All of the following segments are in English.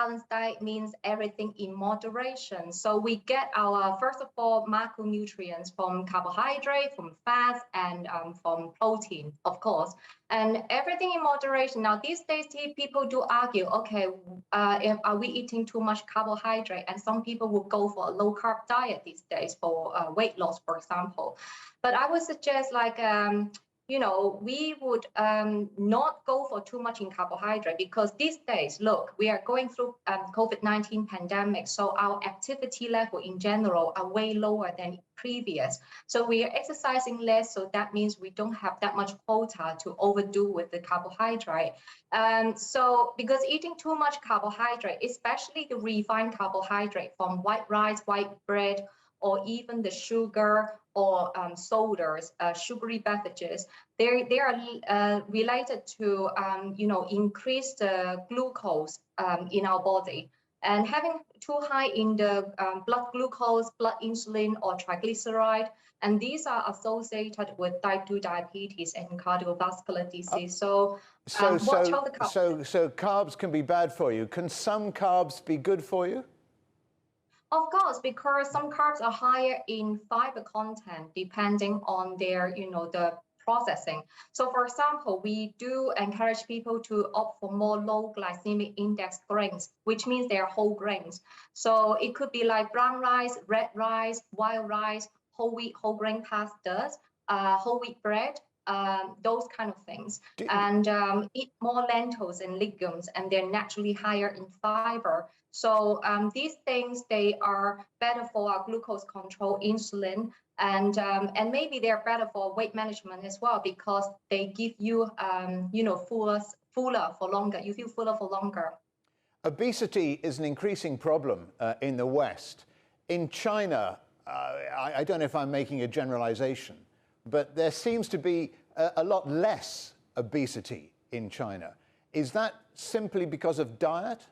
balanced diet means everything in moderation. So we get our, first of all, macronutrients from carbohydrate, from fats, and from protein, of course, and everything in moderation. Now, these days, people do argue, okay, are we eating too much carbohydrate? And some people will go for a low carb diet these days for weight loss, for example. But I would suggest like, we would not go for too much in carbohydrate, because these days, look, we are going through COVID-19 pandemic. So our activity level in general are way lower than previous. So we are exercising less. So that means we don't have that much quota to overdo with the carbohydrate. So because eating too much carbohydrate, especially the refined carbohydrate from white rice, white bread, or even the sugar or sodas, sugary beverages, they are related to increased glucose in our body. And having too high in the blood glucose, blood insulin, or triglyceride, and these are associated with type 2 diabetes and cardiovascular disease. So watch out the carbs. So carbs can be bad for you. Can some carbs be good for you? Of course, because some carbs are higher in fiber content depending on their, the processing. So for example, we do encourage people to opt for more low glycemic index grains, which means they're whole grains. So it could be like brown rice, red rice, wild rice, whole wheat, whole grain pastas, whole wheat bread, those kind of things. And eat more lentils and legumes, and they're naturally higher in fiber. So these things, they are better for our glucose control, insulin, and maybe they're better for weight management as well, because they give you, fuller for longer. You feel fuller for longer. Obesity is an increasing problem in the West. In China, I don't know if I'm making a generalization, but there seems to be a lot less obesity in China. Is that simply because of diet?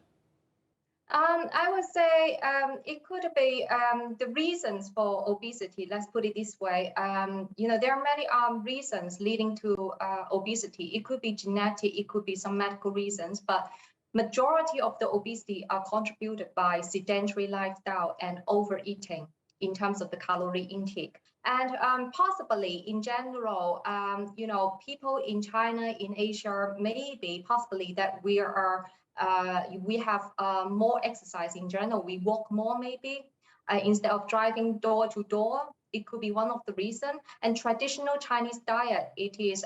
I would say it could be the reasons for obesity. Let's put it this way. There are many reasons leading to obesity. It could be genetic, it could be some medical reasons, but majority of the obesity are contributed by sedentary lifestyle and overeating in terms of the calorie intake. And possibly in general, people in China, in Asia, maybe possibly that we have more exercise in general. We walk more maybe instead of driving door to door. It could be one of the reasons. And traditional Chinese diet, it is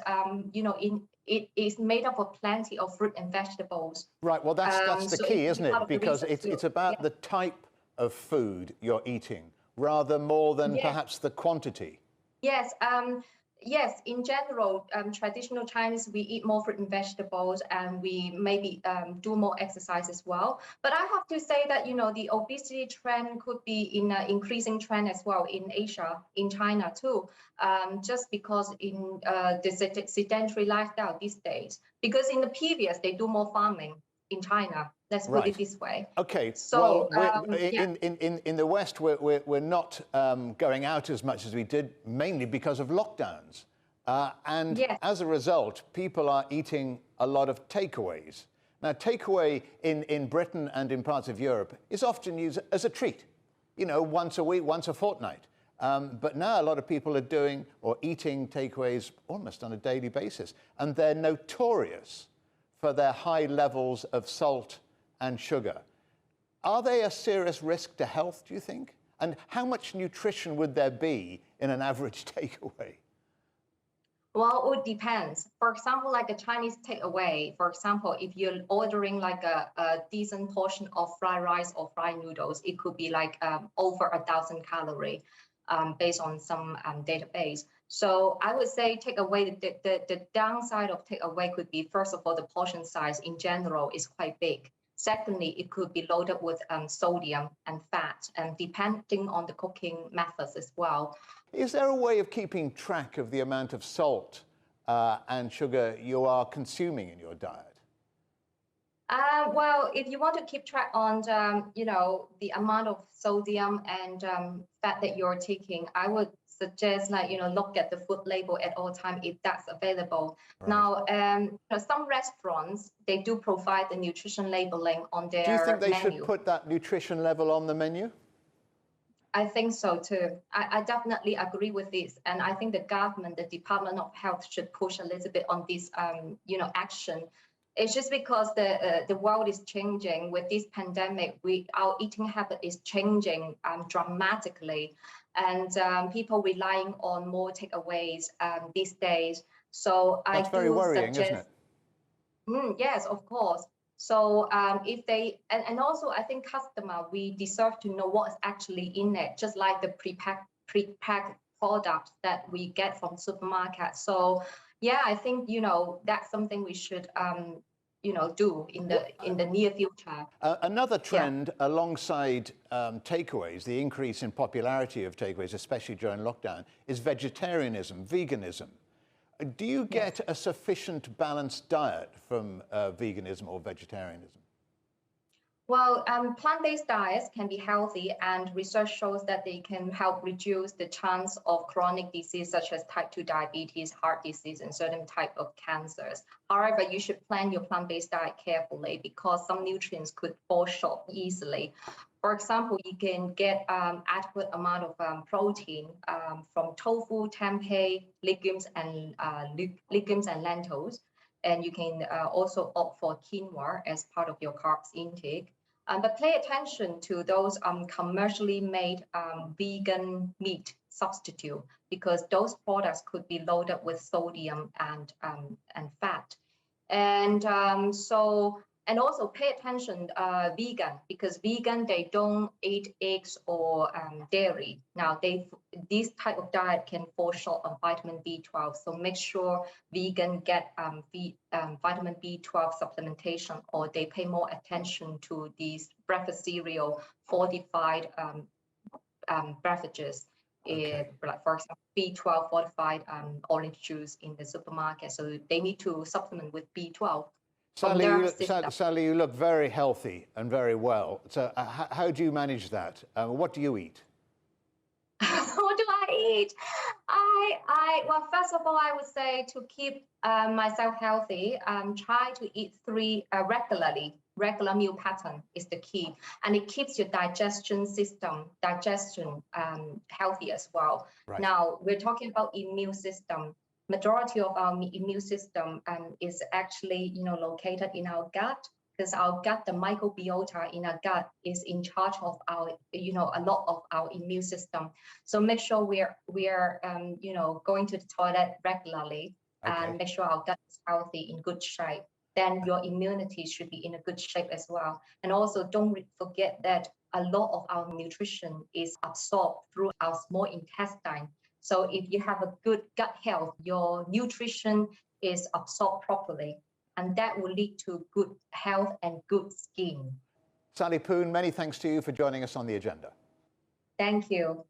it is made up of plenty of fruit and vegetables. Right. Well, that's the key, isn't it? Because it's about the type of food you're eating, rather more than perhaps the quantity. Yes. Yes, in general, traditional Chinese, we eat more fruit and vegetables, and we maybe do more exercise as well. But I have to say that, the obesity trend could be in an increasing trend as well in Asia, in China too, just because in the sedentary lifestyle these days. Because in the previous, they do more farming in China. Let's put it this way. Okay. So, well, in the West, we're not going out as much as we did, mainly because of lockdowns. And as a result, people are eating a lot of takeaways. Now, takeaway in Britain and in parts of Europe is often used as a treat, once a week, once a fortnight. But now a lot of people are doing or eating takeaways almost on a daily basis. And they're notorious for their high levels of salt and sugar. Are they a serious risk to health, do you think? And how much nutrition would there be in an average takeaway? Well, it depends. For example, like a Chinese takeaway, for example, if you're ordering like a decent portion of fried rice or fried noodles, it could be like over 1,000 calories based on some database. So I would say takeaway, the downside of takeaway could be, first of all, the portion size in general is quite big. Secondly, it could be loaded with sodium and fat, and depending on the cooking methods as well. Is there a way of keeping track of the amount of salt and sugar you are consuming in your diet? Well, if you want to keep track on, the amount of sodium and fat that you're taking, I would suggest, look at the food label at all time if that's available. Right. Now, some restaurants, they do provide the nutrition labeling on their menu. Do you think they should put that nutrition level on the menu? I think so too. I definitely agree with this, and I think the government, the Department of Health, should push a little bit on this, action. It's just because the world is changing with this pandemic. Our eating habit is changing dramatically, and people relying on more takeaways these days. So that's very worrying, isn't it? Yes, of course. So if they, and also I think we deserve to know what's actually in it, just like the pre-packed products that we get from supermarkets. So yeah, I think, that's something we should, do in the near future. Another trend alongside takeaways, the increase in popularity of takeaways, especially during lockdown, is vegetarianism, veganism. Do you get a sufficient balanced diet from veganism or vegetarianism? Well, plant-based diets can be healthy, and research shows that they can help reduce the chance of chronic disease such as type 2 diabetes, heart disease, and certain type of cancers. However, you should plan your plant-based diet carefully because some nutrients could fall short easily. For example, you can get adequate amount of protein from tofu, tempeh, legumes, and lentils. And you can also opt for quinoa as part of your carbs intake. But pay attention to those commercially made vegan meat substitute, because those products could be loaded with sodium and fat. And also pay attention vegan, because vegan, they don't eat eggs or dairy. Now this type of diet can fall short on vitamin B12. So make sure vegan get vitamin B12 supplementation, or they pay more attention to these breakfast cereal fortified beverages. Like for example, B12 fortified orange juice in the supermarket. So they need to supplement with B12. Sally, you look very healthy and very well. So how do you manage that? What do you eat? What do I eat? Well, first of all, I would say to keep myself healthy, try to eat regularly. Regular meal pattern is the key, and it keeps your digestion healthy as well. Right. Now, we're talking about immune system. Majority of our immune system is actually, located in our gut, because our gut, the microbiota in our gut, is in charge of our, a lot of our immune system. So make sure we're going to the toilet regularly, and make sure our gut is healthy, in good shape. Then your immunity should be in a good shape as well. And also don't forget that a lot of our nutrition is absorbed through our small intestine. So if you have a good gut health, your nutrition is absorbed properly, and that will lead to good health and good skin. Sally Poon, many thanks to you for joining us on The Agenda. Thank you.